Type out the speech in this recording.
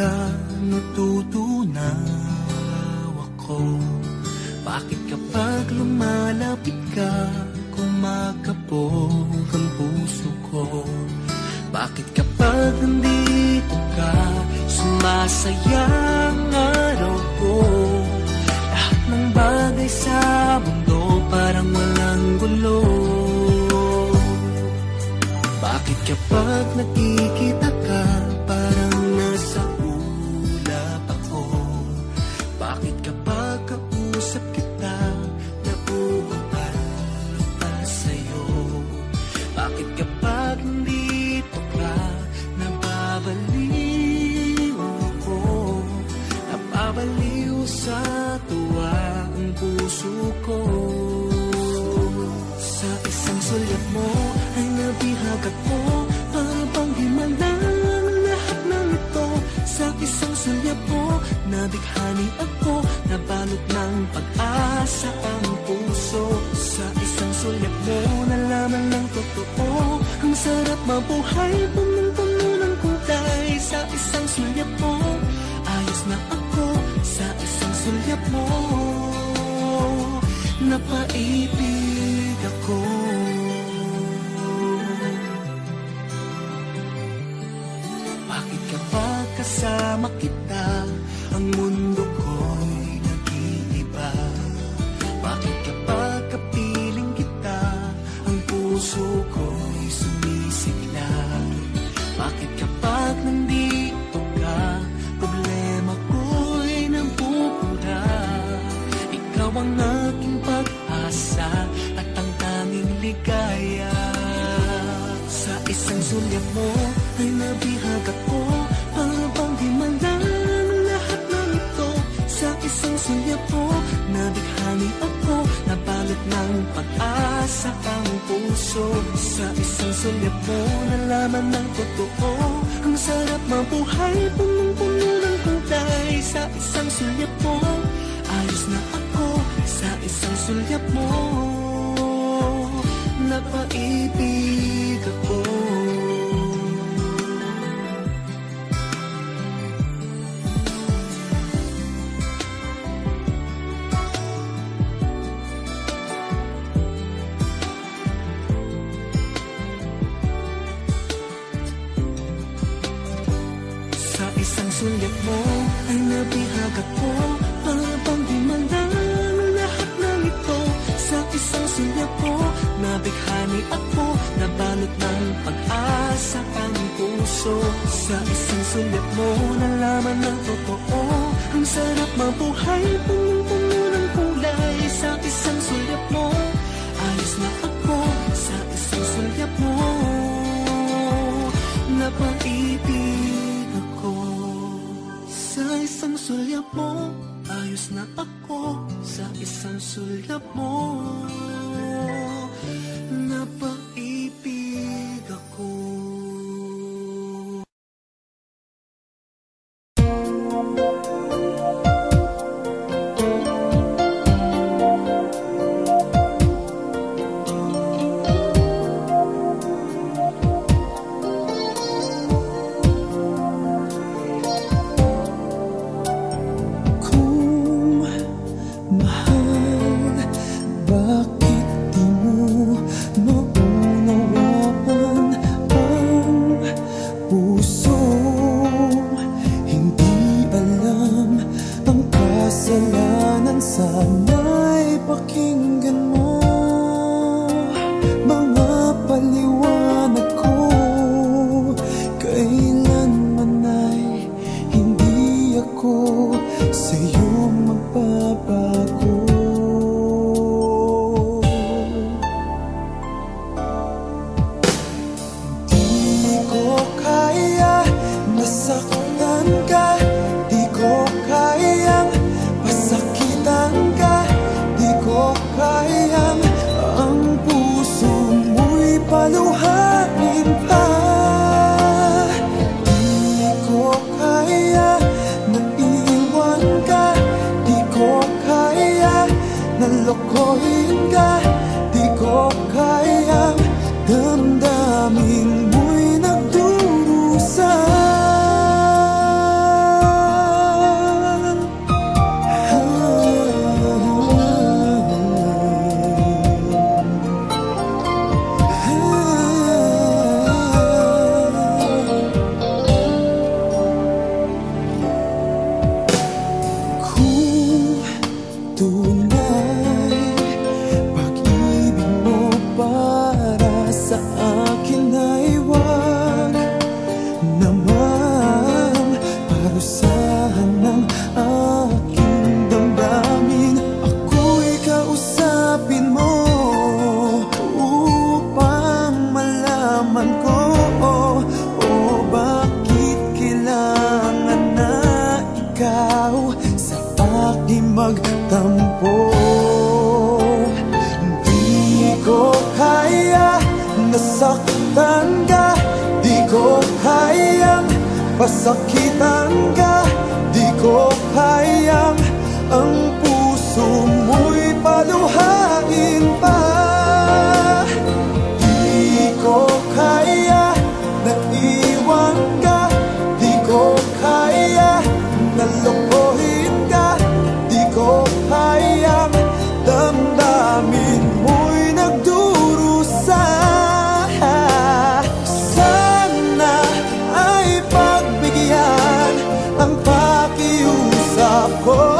ka natutunaw ako? Bakit kapag lumalapit ka, kumakabog ang puso ko? Bakit kapag nandito ka, sumasaya ang araw ko? Lahat ng bagay sa mundo parang walang gulo. Bakit kapag nakikita ka, parang nasa ulap ako? Bakit kapag kausap kita, nauutal pa sa'yo? Bakit kapag nandito ka, nababaliw ako? Napabaliw sa tuwa ang puso ko. Sa isang sulyap mo ay nabihag ako, para bang himalang ang lahat ng ito. Sa isang sulyap mo, nabighani ako, nabalot ng pag-asa ang puso. Sa isang sulyap mo, nalaman ng totoo, ang sarap mabuhay, punong-puno ng kulay. Sa isang sulyap mo, ayos na ako. Sa isang sulyap mo, napaibig ako. Bakit kapag kasama kita, ang mundo ko'y nag-iiba? Bakit kapag kapiling kita, ang puso ko'y sumisigla? Bakit kapag nandito ka, problema ko'y nabubura? Ikaw ang aking pag-asa at ang tanging ligaya. Sa isang sulyap mo ay nabihag ako, para bang himalang lahat ng ito. Sa isang sulyap mo, nabighani ako, nabalot ng pag-asa ang puso. Sa isang sulyap mo, nalaman ng totoo, ang sarap mabuhay, punong-puno ng kulay. Sa isang sulyap mo, ayos na ako. Sa isang sulyap mo, napaibig ako. Sa isang sulyap mo ay nabihag ako, para bang himalang lahat ng ito. Sa isang sulyap mo, nabighani ako, nabalot ng pag-asa ang puso. Sa isang sulyap mo, nalaman ng totoo, ang sarap mabuhay, punong-puno ng kulay. Sa isang sulyap mo, ayos na ako. Sa isang sulyap mo, napaibig ako. Sa isang sulyap mo, ayos na ako. Sa isang sulyap mo, napaibig ako. Di ko dahan ng aking damdamin. Ako'y kausapin mo upang malaman ko bakit kailangan na ikaw sa aking magtampo. Di ko kaya nasaktan ka, di ko kayang pasakitan ka, di ko kayang ang puso mo'y paluhain pa. Di ko kaya na iwan ka, di ko kaya na lokohin ka, di ko kayang damdamin mo'y nagdurusa. Sana ay pagbigyan ang pakiusap ko.